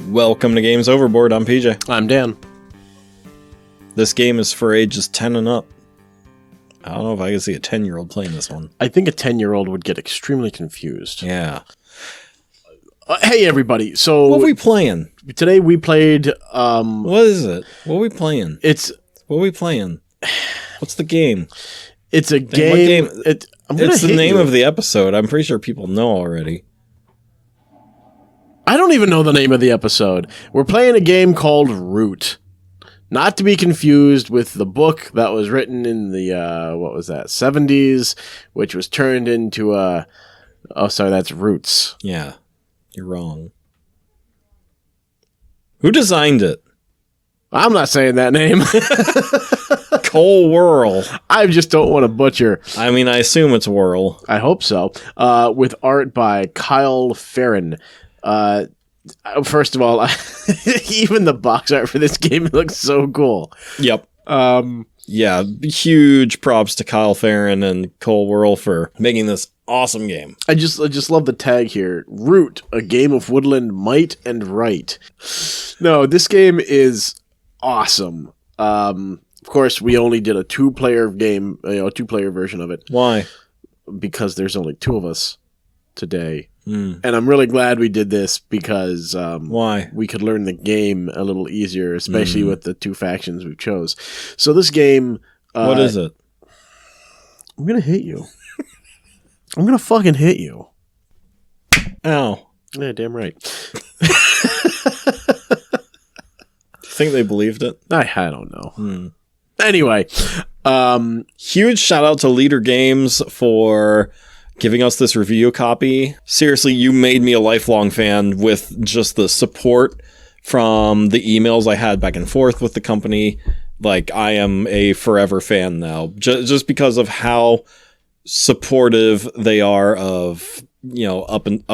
Welcome to Games Overboard. I'm PJ. I'm Dan. This game is for ages 10 and up. I don't know if I can see a 10-year-old playing this one. I think a 10-year-old would get extremely confused. Yeah. Hey, everybody. So What are we playing? today we played... What is it? What are we playing? What are we playing? What's the game? It's a game... It's the name of the episode. I'm pretty sure people know already. I don't even know the name of the episode. We're playing a game called Root. Not to be confused with the book that was written in the, 70s, which was turned into a... Oh, sorry, that's Roots. Yeah, you're wrong. Who designed it? I'm not saying that name. Cole Whirl. I just don't want to butcher. I mean, I assume it's Whirl. I hope so. With art by Kyle Farron. First of all, even the box art for this game looks so cool. Yep. Yeah, huge props to Kyle Farron and Cole Whirl for making this awesome game. I just love the tag here. Root, a game of woodland might and right. No, this game is awesome. Of course, we only did a two-player game, a two-player version of it. Why? Because there's only two of us today. Mm. And I'm really glad we did this because Why? We could learn the game a little easier, especially with the two factions we chose. So this game... what is it? I'm going to hit you. I'm going to fucking hit you. Ow. Yeah, damn right. Think they believed it? I don't know. Anyway. Huge shout out to Leader Games for giving us this review copy. Seriously, you made me a lifelong fan with just the support from the emails I had back and forth with the company. Like, I am a forever fan now, just because of how supportive they are of, up and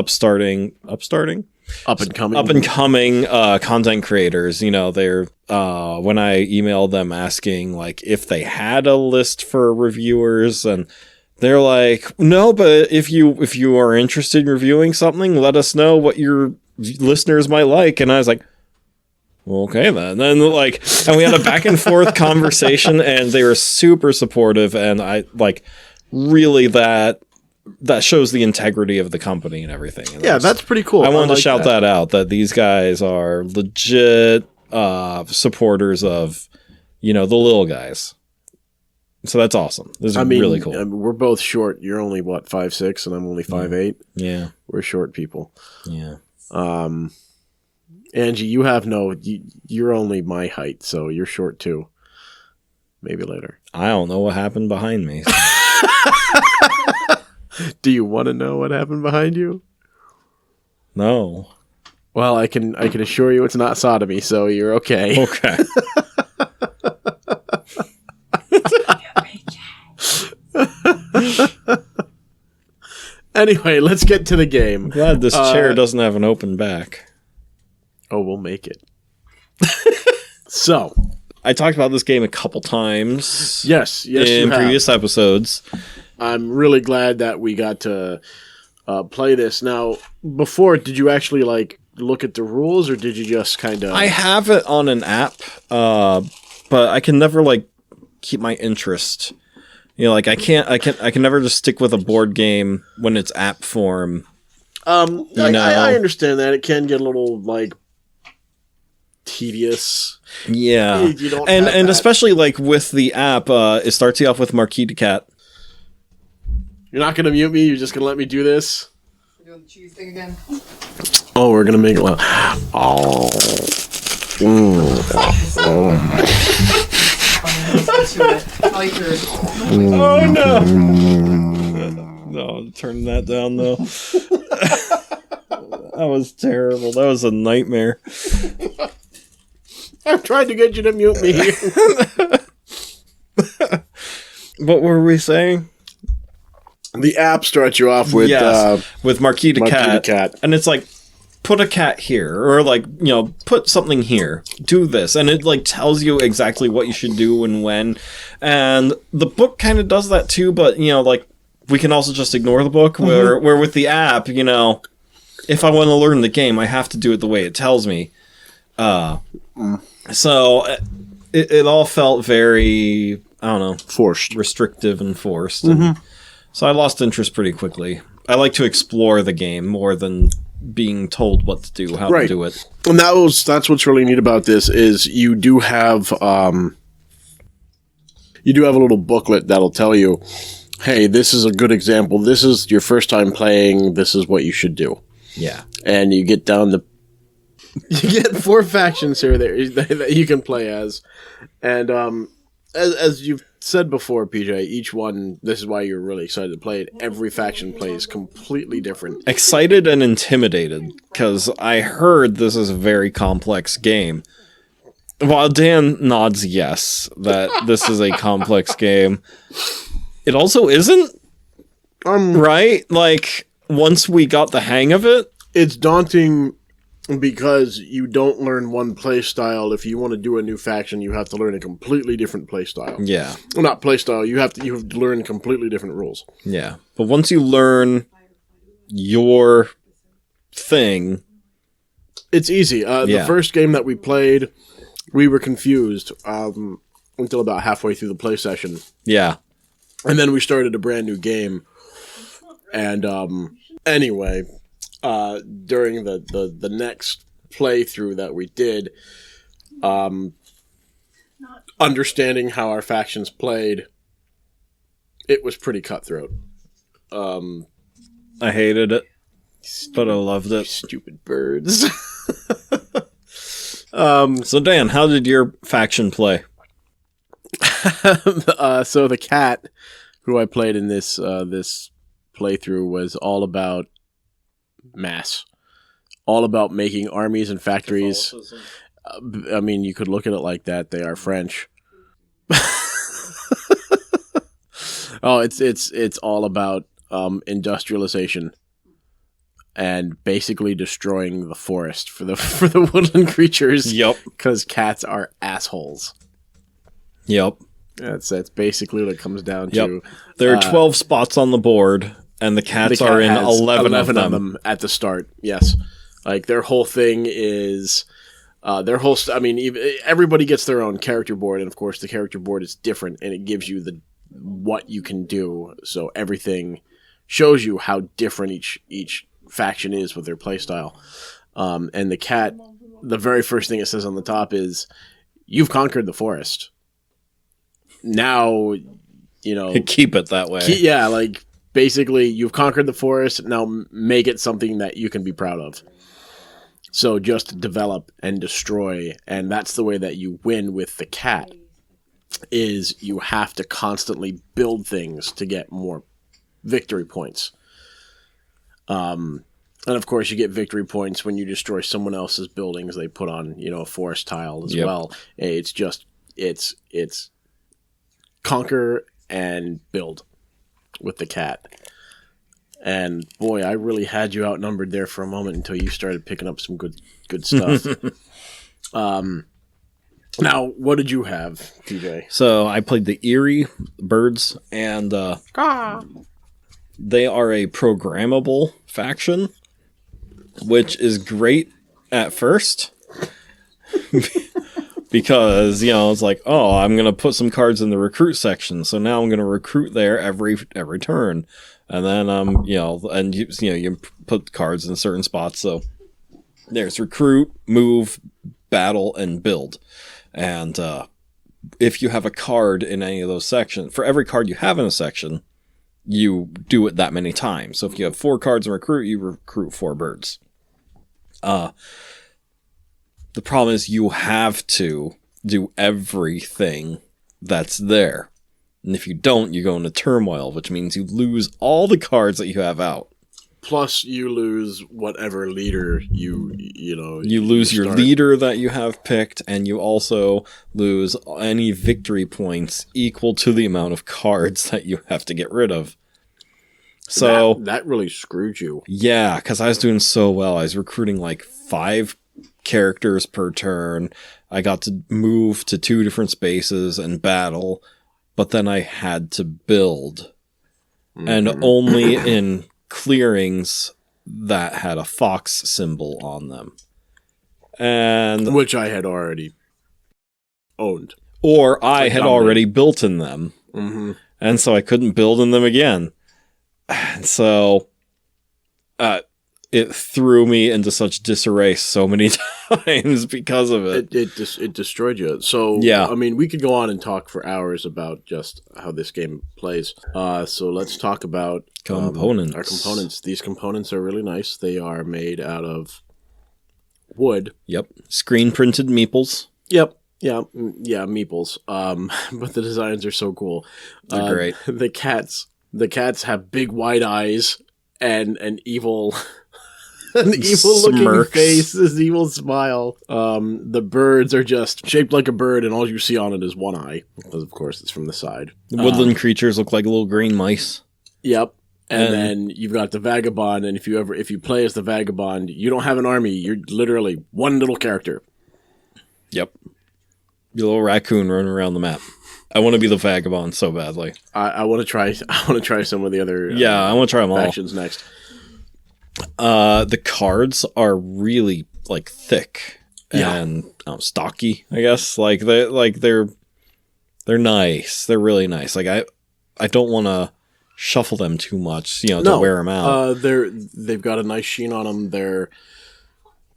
coming content creators. They're when I emailed them asking like if they had a list for reviewers, and they're like, no, but if you are interested in reviewing something, let us know what your listeners might like. And I was like, well, okay then. And we had a back and forth conversation, and they were super supportive, and I like really that shows the integrity of the company and everything. And yeah, that's pretty cool. I wanted to shout that out, that these guys are legit supporters of, the little guys. So that's awesome. This is really cool. We're both short. You're only, 5'6", and I'm only 5'8". Yeah. We're short people. Yeah. Angie, you're only my height, so you're short too. Maybe later. I don't know what happened behind me. So. Do you want to know what happened behind you? No. Well, I can assure you it's not sodomy, so you're okay. Okay. Anyway, let's get to the game. I'm glad this chair doesn't have an open back. Oh, we'll make it. So, I talked about this game a couple times. Yes, in previous episodes. I'm really glad that we got to play this. Now, before, did you actually look at the rules, or did you just kind of? I have it on an app, but I can never keep my interest. I can never just stick with a board game when it's app form. I understand that it can get a little tedious. Yeah, and especially with the app, it starts you off with Marquis de Cat. You're not gonna mute me. You're just gonna let me do this. We're doing the cheese thing again. Oh, we're gonna make it loud. Oh. Oh no! No, turn that down though. That was terrible. That was a nightmare. I'm trying to get you to mute me. What were we saying? The app starts you off with with Marquis de Cat, and it's put a cat here, or put something here, do this, and it tells you exactly what you should do and when. And the book kind of does that too, but we can also just ignore the book. Where with the app, if I want to learn the game, I have to do it the way it tells me. So it all felt very, I don't know, Forced. restrictive and forced. And so I lost interest pretty quickly. I like to explore the game more than being told what to do, how to do it. And that's what's really neat about this is you do have a little booklet that'll tell you, hey, this is a good example. This is your first time playing. This is what you should do. Yeah. And you get down the... You get 4 factions here that you can play as. And as you've said before, PJ, each one, this is why you're really excited to play it, every faction plays completely different. Excited and intimidated, because I heard this is a very complex game. While Dan nods yes, that this is a complex game, it also isn't, right? Like, once we got the hang of it... It's daunting because you don't learn one play style. If you want to do a new faction, you have to learn a completely different play style. Yeah. Well, not play style, you have to learn completely different rules. Yeah. But once you learn your thing... It's easy. The first game that we played, we were confused until about halfway through the play session. Yeah. And then we started a brand new game. And anyway, during the next playthrough that we did, understanding how our factions played, it was pretty cutthroat. I hated it, but I loved it. Stupid birds. So Dan, how did your faction play? So the cat who I played in this playthrough was all about mass, all about making armies and factories. I mean, you could look at it like that. They are French. Oh, it's all about industrialization and basically destroying the forest for the woodland creatures. Yep. Because cats are assholes. Yep. That's basically what it comes down to. There are 12 spots on the board, and the cats are in 11 of them at the start. Yes, like their whole thing is everybody gets their own character board, and of course the character board is different, and it gives you what you can do. So everything shows you how different each faction is with their playstyle. And the cat, the very first thing it says on the top is, "You've conquered the forest. Now, keep it that way." Like basically, you've conquered the forest. Now make it something that you can be proud of. So just develop and destroy, and that's the way that you win with the cat. Is you have to constantly build things to get more victory points. And of course, you get victory points when you destroy someone else's buildings. They put on, a forest tile as well. It's conquer and build with the cat. And boy, I really had you outnumbered there for a moment until you started picking up some good stuff. Now, what did you have, PJ? So I played the Eerie birds, and they are a programmable faction, which is great at first. Because, it's like, oh, I'm going to put some cards in the recruit section, so now I'm going to recruit there every turn. And then, and you put cards in certain spots, so there's recruit, move, battle, and build. And if you have a card in any of those sections, for every card you have in a section, you do it that many times. So if you have 4 cards in recruit, you recruit 4 birds. The problem is you have to do everything that's there. And if you don't, you go into turmoil, which means you lose all the cards that you have out. Plus, you lose whatever leader you lose your leader that you have picked, and you also lose any victory points equal to the amount of cards that you have to get rid of. So that really screwed you. Yeah, because I was doing so well. I was recruiting like 5 characters per turn. I got to move to 2 different spaces and battle, but then I had to build. Mm-hmm. And only in clearings that had a fox symbol on them. and which I had already owned. or I had already built in them. Mm-hmm. And so I couldn't build in them again. And so it threw me into such disarray so many times because of it. It destroyed you. So, yeah. I mean, we could go on and talk for hours about just how this game plays. So let's talk about components. Our components. These components are really nice. They are made out of wood. Yep. Screen printed meeples. Yep. Yeah, meeples. But the designs are so cool. They're great. The cats have big wide eyes and an evil, looking face, this evil smile. The birds are just shaped like a bird, and all you see on it is one eye, because of course it's from the side. The woodland creatures look like little green mice. Yep. And then you've got the vagabond, and if you play as the vagabond, you don't have an army. You're literally one little character. Yep. Your little raccoon running around the map. I want to be the vagabond so badly. I want to try. I want to try some of the other. I want to try them all. Factions next. The cards are really like thick and stocky. I guess they're nice. They're really nice. Like I don't want to shuffle them too much. To wear them out. They've got a nice sheen on them.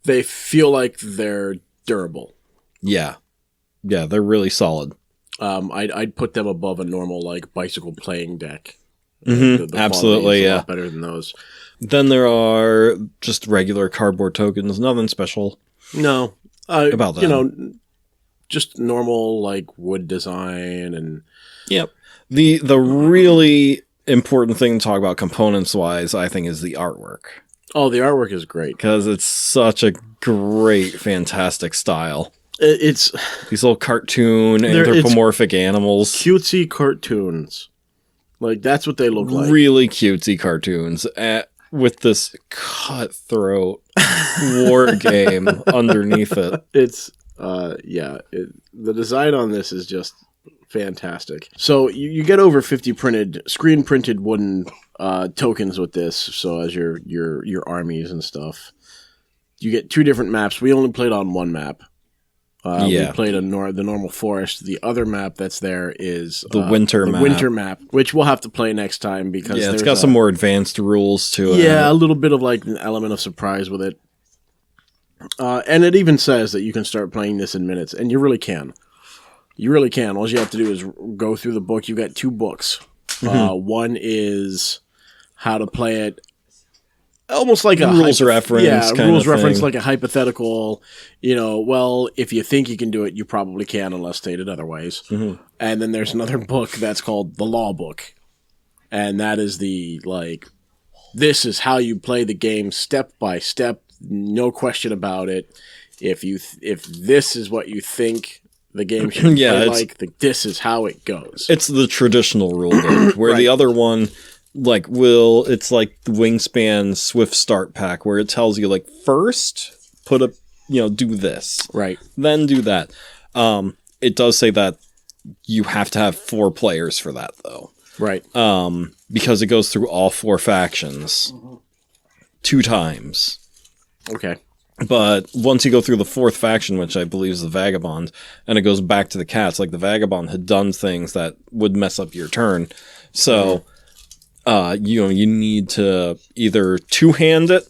They feel like they're durable. Yeah. Yeah, they're really solid. I'd put them above a normal like bicycle playing deck. Mm-hmm. The Absolutely, is a lot better than those. Then there are just regular cardboard tokens, nothing special. No, about them. Just normal like wood design and. Yep. The really important thing to talk about components wise, I think, is the artwork. Oh, the artwork is great because it's such a great, fantastic style. It's these little cartoon anthropomorphic animals. Cutesy cartoons. Like, that's what they look like. Really cutesy cartoons with this cutthroat war game underneath it. It's, the design on this is just fantastic. So you get over 50 screen printed wooden tokens with this. So as your armies and stuff. You get 2 different maps. We only played on one map. We played the normal forest. The other map that's there is the winter map, which we'll have to play next time because it's got some more advanced rules to it. Yeah, a little bit of like an element of surprise with it. And it even says that you can start playing this in minutes, and you really can. You really can. All you have to do is go through the book. You've got 2 books. Mm-hmm. One is how to play it. Almost like a rules reference. Yeah, kind rules of reference, thing. like a hypothetical, well, if you think you can do it, you probably can unless stated otherwise. Mm-hmm. And then there's another book that's called the Law Book. And that is this is how you play the game step by step, no question about it. If this is what you think the game should play this is how it goes. It's the traditional rule book, where the other one... it's like the Wingspan Swift Start Pack, where it tells you, first do this. Right. Then do that. It does say that you have to have 4 players for that, though. Right. Because it goes through all 4 factions 2 times. Okay. But once you go through the 4th faction, which I believe is the Vagabond, and it goes back to the cats, the Vagabond had done things that would mess up your turn. So... you need to either 2-hand it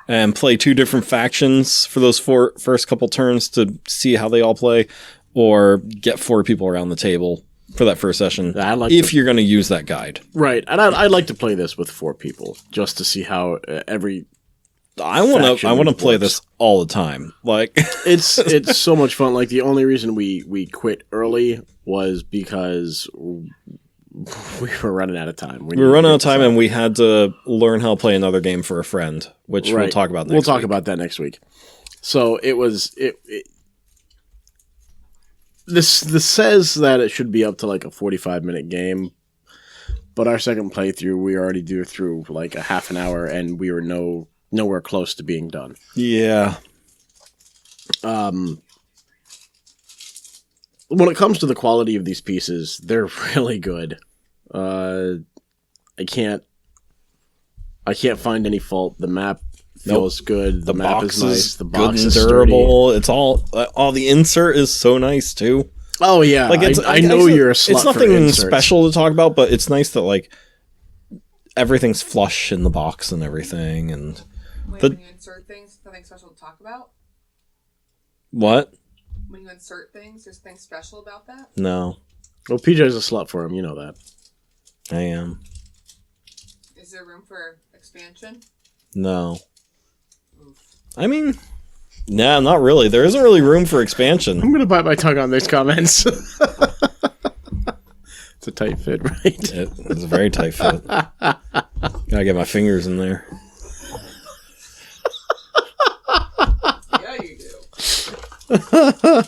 and play 2 different factions for those first couple turns to see how they all play, or get 4 people around the table for that first session you're going to use that guide. Right, and I'd like to play this with 4 people just to see how every. I want to play this all the time. It's so much fun. The only reason we quit early was because. We were running out of time. We were running out of time, and we had to learn how to play another game for a friend, which we'll talk about next week. We'll talk about that next week. So this says that it should be up to a 45-minute game, but our second playthrough, we already do through a half an hour, and we were nowhere close to being done. Yeah. When it comes to the quality of these pieces, they're really good. I can't find any fault. The map feels good. The map box is nice. The good box and is durable. It's all the insert is so nice too. Oh yeah, Like I know you're a slut. It's nothing special to talk about, but it's nice that like everything's flush in the box and everything. And when you insert things, nothing special to talk about. What? When you insert things, there's things special about that. No. Well, PJ's a slut for him. You know that. I am. Is there room for expansion? No. I mean, nah, not really. There isn't really room for expansion. I'm gonna bite my tongue on these comments. It's a tight fit, right? It's a very tight fit. Gotta get my fingers in there. Yeah, you do.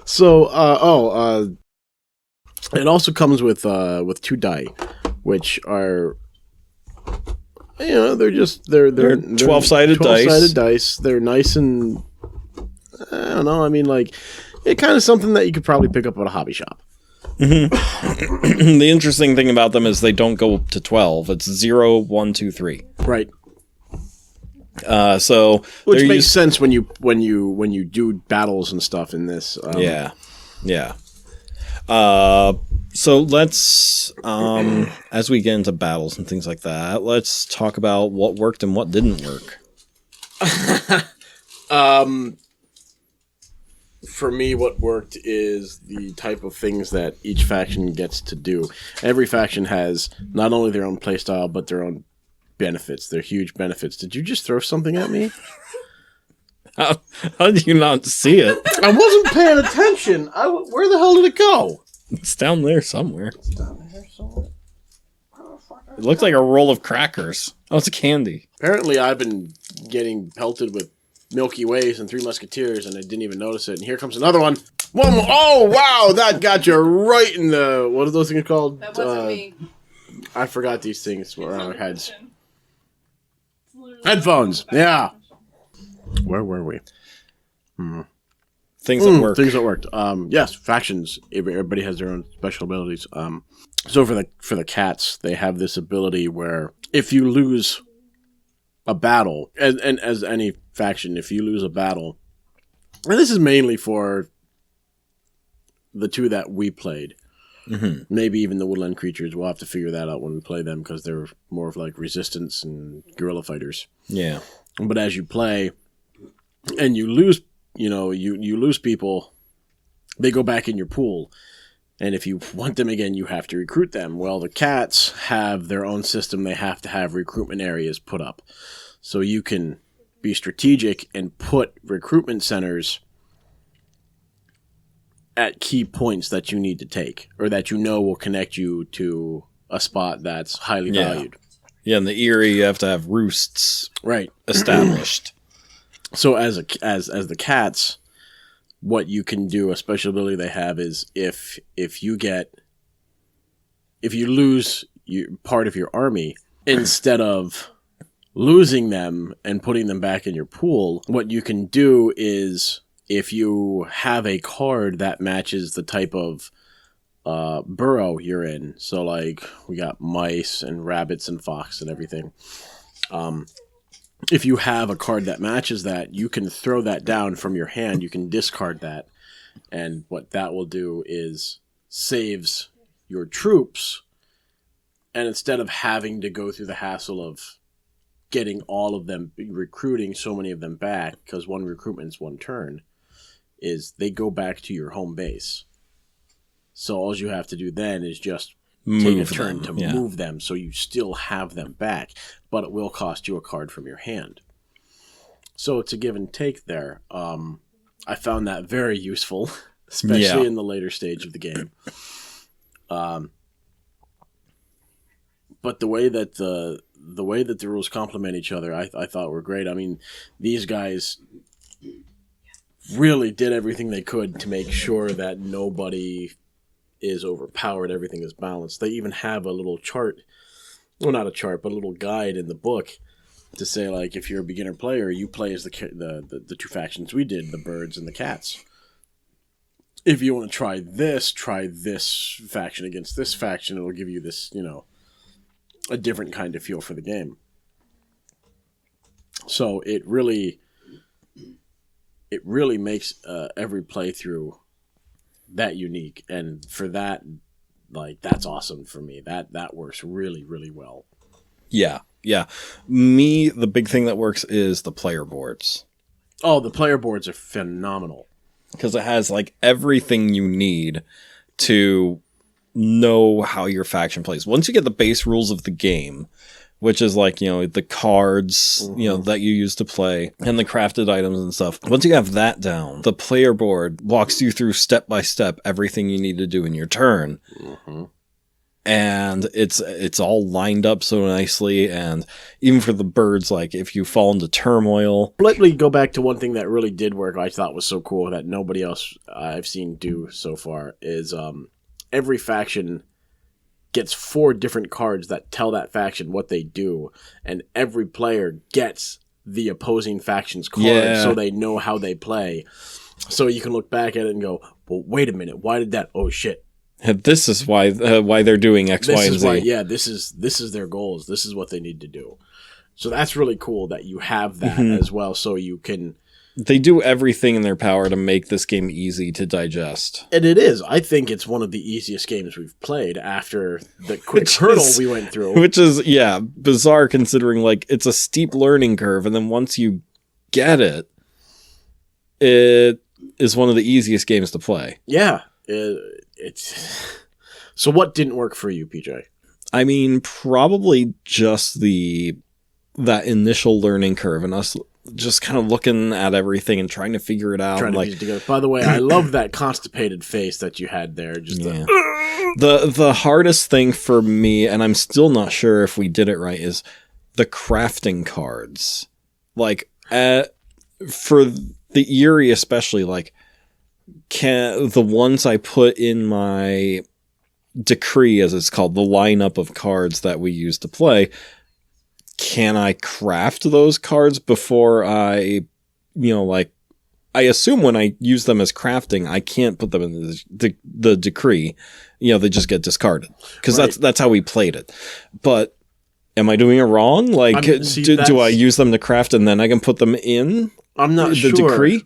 So, it also comes with 2 die, which are, they're 12-sided dice. 12-sided dice. They're nice and, I don't know. I mean, like, it's kind of something that you could probably pick up at a hobby shop. Mm-hmm. The interesting thing about them is they don't go to 12. It's 0, 1, 2, 3. Right. So which makes sense when you do battles and stuff in this. Yeah. So let's, as we get into battles and things like that, let's talk about what worked and what didn't work. For me, what worked is the type of things that each faction gets to do. Every faction has not only their own playstyle, but their own benefits. They're huge benefits. Did you just throw something at me? How did you not see it? I wasn't paying attention. Where the hell did it go? It's down there somewhere. It's down there somewhere. It looks like a roll of crackers. Oh, it's a candy. Apparently, I've been getting pelted with Milky Ways and Three Musketeers, and I didn't even notice it. And here comes another one. One more. Oh, wow. That got you right in the... What are those things called? That wasn't me. I forgot these things were on our heads. Headphones. Yeah. Where were we? Things that work. Things that worked. Yes, factions. Everybody has their own special abilities. So for the cats, they have this ability where if you lose a battle, and as any faction, if you lose a battle, and this is mainly for the 2 that we played. Mm-hmm. Maybe even the woodland creatures. We'll have to figure that out when we play them because they're more of like resistance and guerrilla fighters. Yeah. But as you play and you lose, you lose people, they go back in your pool. And if you want them again, you have to recruit them. Well, the cats have their own system. They have to have recruitment areas put up. So you can be strategic and put recruitment centers at key points that you need to take or that will connect you to a spot that's highly valued. Yeah, in the Erie, you have to have roosts established. So as the cats, what you can do, a special ability they have is if you lose part of your army, instead of losing them and putting them back in your pool, what you can do is if you have a card that matches the type of burrow you're in, so like we got mice and rabbits and fox and everything. If you have a card that matches that, you can throw that down from your hand. You can discard that. And what that will do is saves your troops. And instead of having to go through the hassle of getting all of them, recruiting so many of them back, because one recruitment's one turn, is they go back to your home base. So all you have to do then is just take a turn to move them so you still have them back, but it will cost you a card from your hand. So it's a give and take there. I found that very useful, especially in the later stage of the game. But the way that the rules complement each other, I thought were great. I mean, these guys really did everything they could to make sure that nobody is overpowered, everything is balanced. They even have a little chart, well, not a chart, but a little guide in the book to say, like, if you're a beginner player, you play as the 2 factions we did, the birds and the cats. If you want to try this faction against this faction, it'll give you this, a different kind of feel for the game. So it really makes every playthrough that unique, and for that, like, that's awesome for me. That works really, really well. Yeah. The big thing that works is the player boards. Oh, the player boards are phenomenal. Because it has, like, everything you need to know how your faction plays. Once you get the base rules of the game, which is, like, you know, the cards, you know, that you use to play, and the crafted items and stuff. Once you have that down, the player board walks you through step by step everything you need to do in your turn. Mm-hmm. And it's all lined up so nicely, and even for the birds, like, if you fall into turmoil. Let me go back to one thing that really did work, I thought was so cool, that nobody else I've seen do so far, is every faction gets 4 different cards that tell that faction what they do, and every player gets the opposing faction's card so they know how they play. So you can look back at it and go, well, wait a minute, why did that? Oh, shit. This is why they're doing X, Y, and Z. This is their goals. This is what they need to do. So that's really cool that you have that as well, so you can... They do everything in their power to make this game easy to digest. And it is. I think it's one of the easiest games we've played after the quick hurdle we went through. Which is, bizarre considering, like, it's a steep learning curve, and then once you get it, it is one of the easiest games to play. Yeah. It's So what didn't work for you, PJ? I mean, probably just that initial learning curve and us just kind of looking at everything and trying to figure it out. Trying to piece it together. By the way, I love that constipated face that you had there. Just the hardest thing for me, and I'm still not sure if we did it right, is the crafting cards. Like, for the Eerie especially, like, the ones I put in my decree, as it's called, the lineup of cards that we use to play, can I craft those cards before I assume when I use them as crafting, I can't put them in the decree. You know, they just get discarded. Because that's how we played it. But am I doing it wrong? Like, do I use them to craft and then I can put them in I'm not the decree?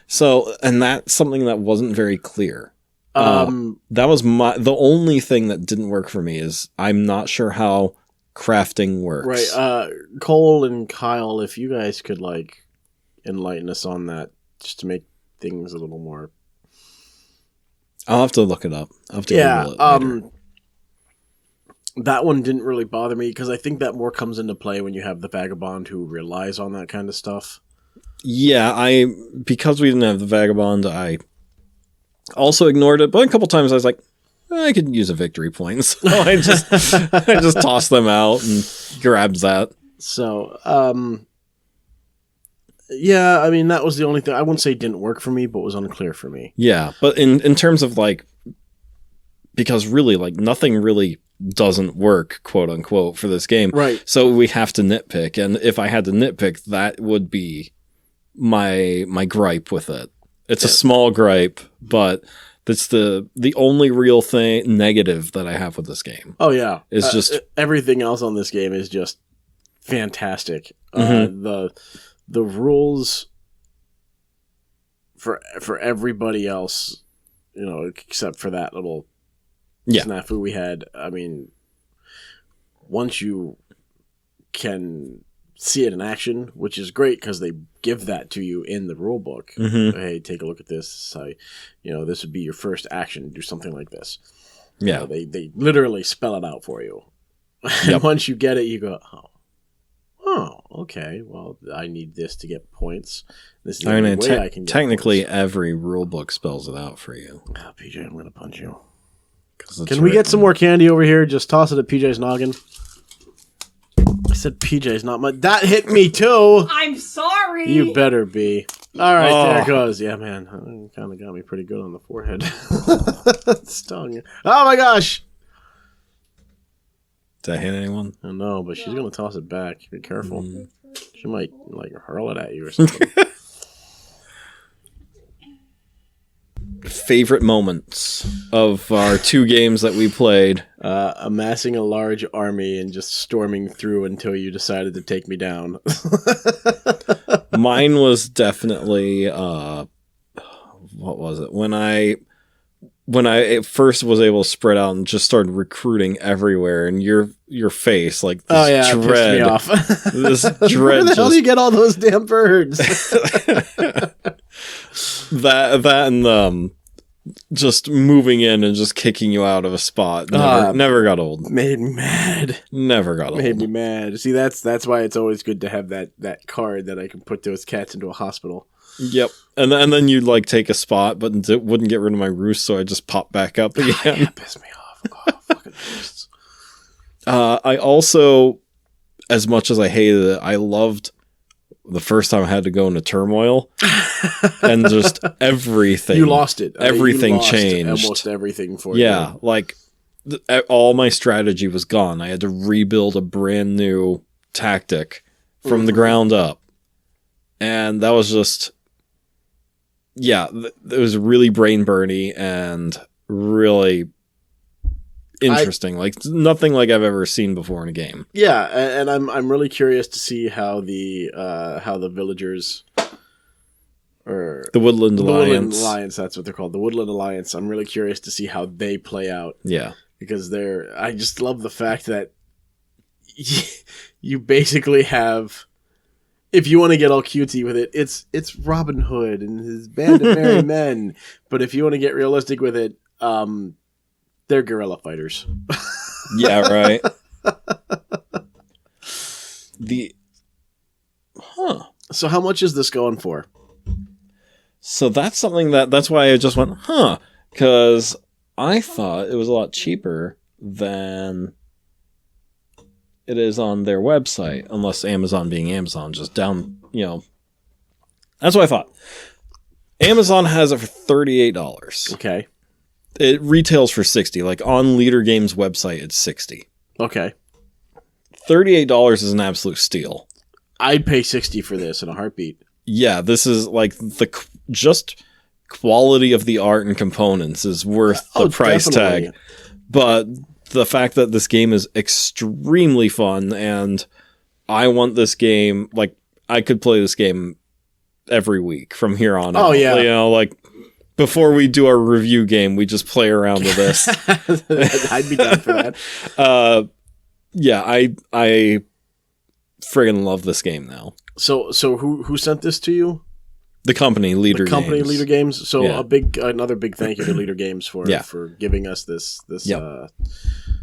So, and that's something that wasn't very clear. That was the only thing that didn't work for me, is I'm not sure how crafting works. Right. Cole and Kyle, if you guys could, like, enlighten us on that, just to make things a little more... I'll have to look it up. I'll have to Google it later. That one didn't really bother me, because I think that more comes into play when you have the vagabond who relies on that kind of stuff. Yeah, because we didn't have the vagabond, I also ignored it, but a couple times I was like, I could use a victory point, so I just tossed them out and grabbed that. So, yeah, I mean, that was the only thing. I wouldn't say didn't work for me, but was unclear for me. Yeah, but in terms of, like, because really, like, nothing really doesn't work, quote unquote, for this game. Right. So we have to nitpick, and if I had to nitpick, that would be my gripe with it. It's a small gripe, but that's the only real negative that I have with this game. Oh yeah, it's just everything else on this game is just fantastic. The rules for everybody else, you know, except for that little snafu we had. I mean, once you can see it in action, which is great because they give that to you in the rule book. Hey, take a look at this. This would be your first action. Do something like this. Yeah, they literally spell it out for you. And once you get it, you go, oh, okay. Well, I need this to get points. This is the only way I can get technically points. Every rule book spells it out for you. Oh, PJ, I'm gonna punch you. Can we get some more candy over here? Just toss it at PJ's noggin. I said PJ's not my... That hit me too! I'm sorry! You better be. Alright, there it goes. Yeah, man. Kind of got me pretty good on the forehead. Stung. Oh my gosh! Did I hit anyone? I know, but she's going to toss it back. Be careful. She might, like, hurl it at you or something. favorite moments of our 2 games that we played. Amassing a large army and just storming through until you decided to take me down. Mine was definitely what was it? When I first was able to spread out and just started recruiting everywhere, and your face, like this it dread, pissed me off. this dread. Where the hell do you get all those damn birds? that and just moving in and just kicking you out of a spot never got old. Made me mad. Never got old. Made me mad. See, that's why it's always good to have that card that I can put those cats into a hospital. Yep. And then you'd like take a spot, but it wouldn't get rid of my roost, so I just pop back up again. Yeah, piss me off. Oh, fucking roosts. I also, as much as I hated it, I loved the first time I had to go into turmoil and just everything. You lost it. Everything you lost changed. Almost everything for you. Yeah, like all my strategy was gone. I had to rebuild a brand new tactic from the ground up. And that was just, it was really brain burny and really interesting. Like nothing like I've ever seen before in a game. Yeah, and I'm really curious to see how the villagers or The Woodland Alliance. Woodland Alliance, that's what they're called. The Woodland Alliance. I'm really curious to see how they play out. Yeah. Because I just love the fact that you basically have, if you want to get all cutesy with it, it's Robin Hood and his band of merry men. But if you want to get realistic with it, they're guerrilla fighters. Yeah, right. So how much is this going for? So that's something that's why I just went, because I thought it was a lot cheaper than it is on their website, unless Amazon being Amazon, just down, that's what I thought. Amazon has it for $38. Okay. It retails for $60. Like on Leader Games website, it's $60. Okay. $38 is an absolute steal. I'd pay $60 for this in a heartbeat. Yeah, this is like the just quality of the art and components is worth the price definitely. tag. But the fact that this game is extremely fun and I want this game, like I could play this game every week from here on out. Oh, yeah. Like before we do our review game, we just play around with this. I'd be down for that. I friggin' love this game now. So who sent this to you? The company, Leader Games. Leader Games. So Yeah. another big thank you to Leader Games for giving us this. Yep.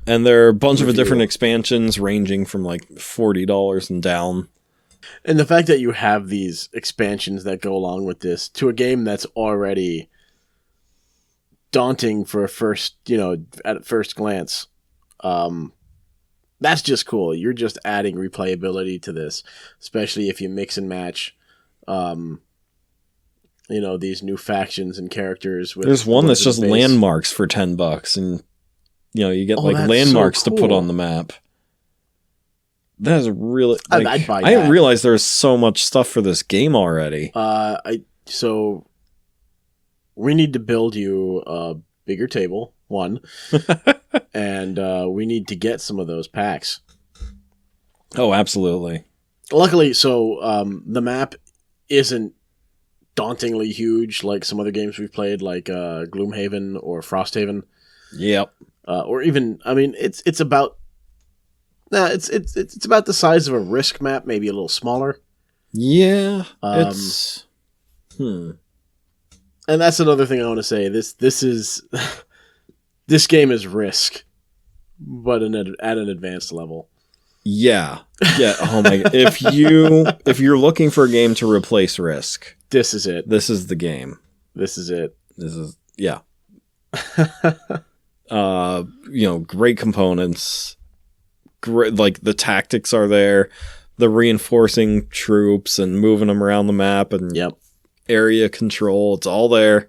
And there are a bunch of review. different expansions ranging from like $40 and down. And the fact that you have these expansions that go along with this to a game that's already daunting for at first glance, that's just cool. You're just adding replayability to this, especially if you mix and match, these new factions and characters. There's one that's just base. landmarks for $10, and you get that's landmarks so to put cool. on the map. That is really. I'd buy I didn't that. realize there was so much stuff for this game already. So we need to build you a bigger table, one, and we need to get some of those packs. Oh, absolutely. Luckily, the map isn't dauntingly huge like some other games we've played, like Gloomhaven or Frosthaven. Yep. Or even, it's about. It's about the size of a Risk map, maybe a little smaller. Yeah. And that's another thing I want to say. This is this game is Risk, but at an advanced level. Yeah. Yeah. Oh my god. If you're looking for a game to replace Risk, This is it. this is the game. This is it. This is great components. Great, like the tactics are there, the reinforcing troops and moving them around the map and Yep. area control. It's all there,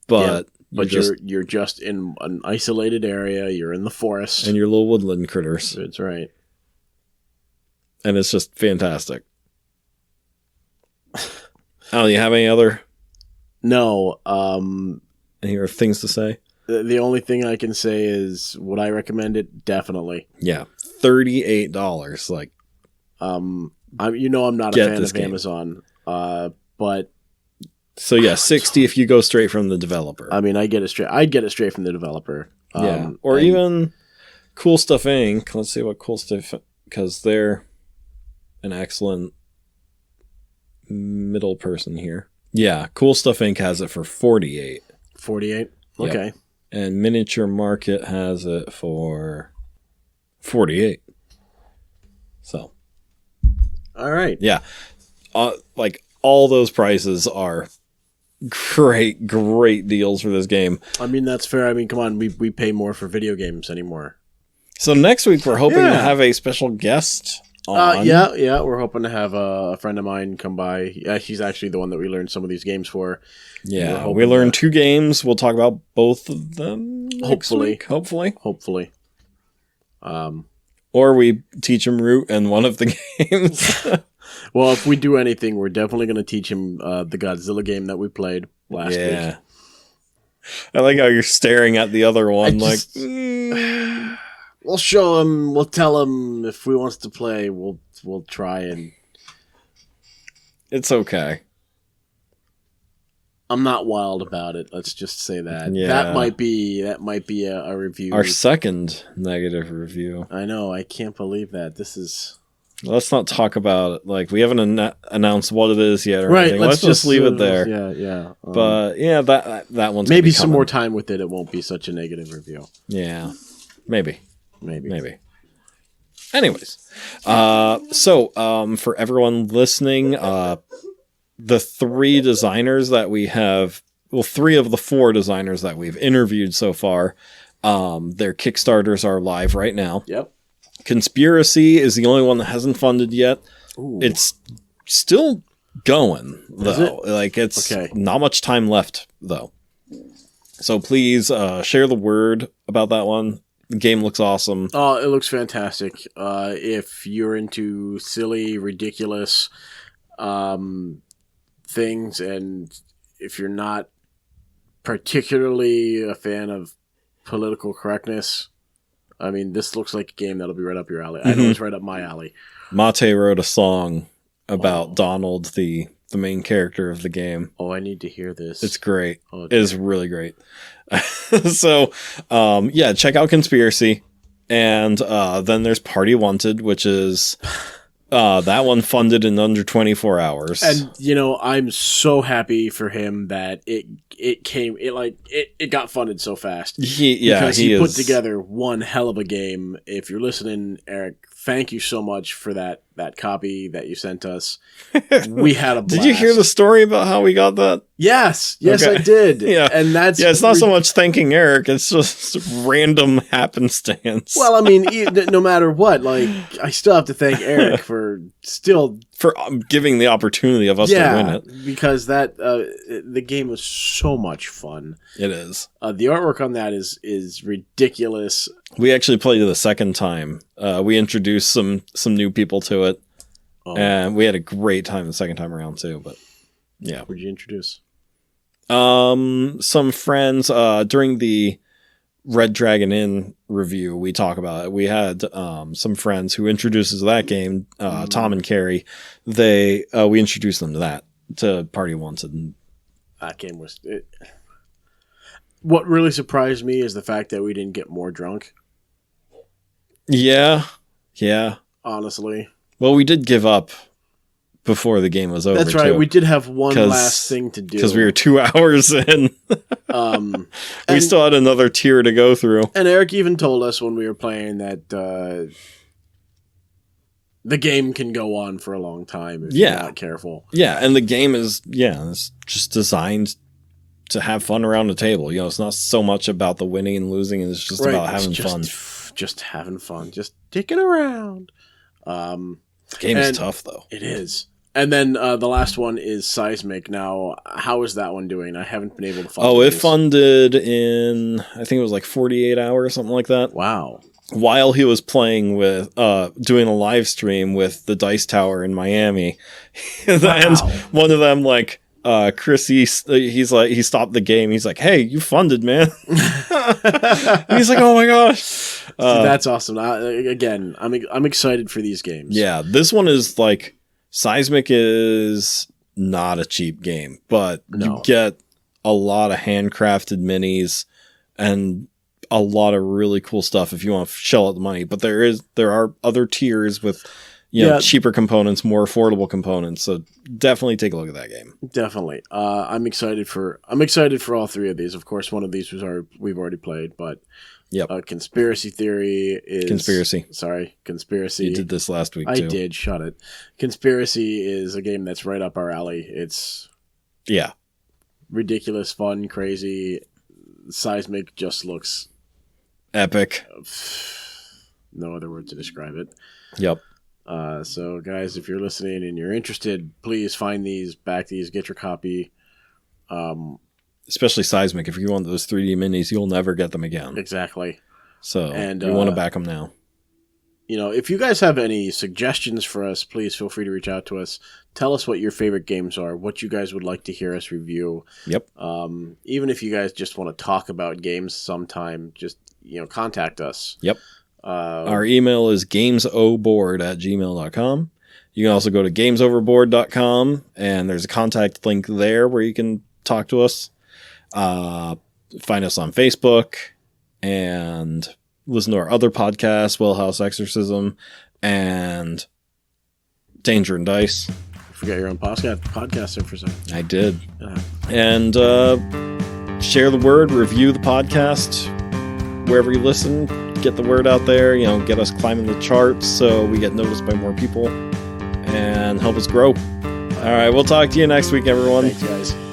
but you're just in an isolated area. You're in the forest, and your little woodland critters, that's right. and it's just fantastic. Oh, you have any other? No, Any other things to say? The only thing I can say is, would I recommend it? Definitely. Yeah, $38. Like, I'm not a Get fan this of game. Amazon, but so yeah, 60 if you go straight from the developer. I mean, I'd get it straight from the developer. Yeah, or even Cool Stuff Inc. Let's see what Cool Stuff, because they're an excellent middle person here. Yeah, Cool Stuff Inc. has it for 48. 48. Yep. Okay. And Miniature Market has it for 48. So, All right. yeah. Like, all those prices are great deals for this game. I mean, that's fair. I mean, come on, we pay more for video games anymore. So next week we're hoping to Yeah. have a special guest on. Yeah, we're hoping to have a friend of mine come by. He's actually the one that we learned some of these games for. Yeah, We're we hoping learned that- 2 games. We'll talk about both of them next Hopefully. week, hopefully. Hopefully. Or we teach him Root in one of the games. Well, if we do anything, we're definitely going to teach him the Godzilla game that we played last week. I like how you're staring at the other one just- like... We'll show him. We'll tell him if he wants to play. We'll try and. It's okay. I'm not wild about it. Let's just say that. Yeah. That might be a review. Our second negative review. I know. I can't believe that. This is Let's not talk about it. Like, we haven't announced what it is yet or right. anything. Let's just leave it there. Yeah. But yeah, that one's maybe gonna be some coming. more time with it. It won't be such a negative review. Yeah, maybe. Maybe. Anyways, for everyone listening, the 3 designers that we have, well, 3 of the 4 designers that we've interviewed so far, their Kickstarters are live right now. Yep. Conspiracy is the only one that hasn't funded yet. Ooh. It's still going, though. Like, it's Okay. not much time left, though. So please share the word about that one. The game looks awesome. Oh, it looks fantastic. If you're into silly, ridiculous things, and if you're not particularly a fan of political correctness, I mean, this looks like a game that'll be right up your alley. I know it's right up my alley. Mate wrote a song about Donald, the main character of the game. Oh, I need to hear this. It's great. Oh, It is really great. So, check out Conspiracy. And then there's Party Wanted, which is that one funded in under 24 hours. And I'm so happy for him that it got funded so fast. Because he put together one hell of a game. If you're listening, Eric, thank you so much for that copy that you sent us. We had a blast. Did you hear the story about how we got that? Yes, Okay. I did. Yeah. And that's It's not so much thanking Eric, it's just random happenstance. Well, I mean, no matter what, like, I still have to thank Eric for for giving the opportunity of us to win it. because the game was so much fun. It is. The artwork on that is ridiculous. We actually played it the second time. We introduced some new people to it, and we had a great time the second time around too. But yeah, Who'd you introduce? some friends during the Red Dragon Inn review, we talk about it. We had some friends who introduced us to that game, Tom and Carrie. We introduced them to Party Wanted. That game was. What really surprised me is the fact that we didn't get more drunk. Yeah. Honestly, Well, we did give up before the game was over. that's right. too, We did have one last thing to do because we were 2 hours in. We still had another tier to go through. And Eric even told us when we were playing that the game can go on for a long time if you're not careful. Yeah, and the game is it's just designed to have fun around the table. It's not so much about the winning and losing. It's just about having fun. Just having fun. Just dicking around. The game is tough, though. It is. And then the last one is Seismic. Now, how is that one doing? I haven't been able to follow it funded in, I think it was like 48 hours, something like that. Wow. While he was playing with, doing a live stream with the Dice Tower in Miami. And one of them, Chris, he's like, he stopped the game. He's like, "Hey, you funded, man." He's like, "Oh my gosh." See, that's awesome. Again, I'm excited for these games. Yeah, this one is like, Seismic is not a cheap game, but you get a lot of handcrafted minis and a lot of really cool stuff if you want to shell out the money. But there are other tiers with cheaper components, more affordable components. So definitely take a look at that game. Definitely. I'm excited for all three of these. Of course, one of these we've already played, but Conspiracy Theory is Conspiracy. Sorry, Conspiracy. You did this last week too. I did. Shut it. Conspiracy is a game that's right up our alley. It's ridiculous, fun, crazy. Seismic just looks epic. No other word to describe it. Yep. So guys, if you're listening and you're interested, please find these, back these, get your copy. Especially Seismic. If you want those 3D minis, you'll never get them again. Exactly. So you want to back them now. If you guys have any suggestions for us, please feel free to reach out to us. Tell us what your favorite games are, what you guys would like to hear us review. Yep. Even if you guys just want to talk about games sometime, just contact us. Yep. Our email is gamesoboard@gmail.com. You can also go to gamesoverboard.com, and there's a contact link there where you can talk to us. Find us on Facebook, and listen to our other podcasts, Wellhouse Exorcism and Danger and Dice. Forget your own podcast there for a second. I did. And share the word, review the podcast wherever you listen. Get the word out there, get us climbing the charts so we get noticed by more people and help us grow. All right, we'll talk to you next week, everyone. Thanks, guys.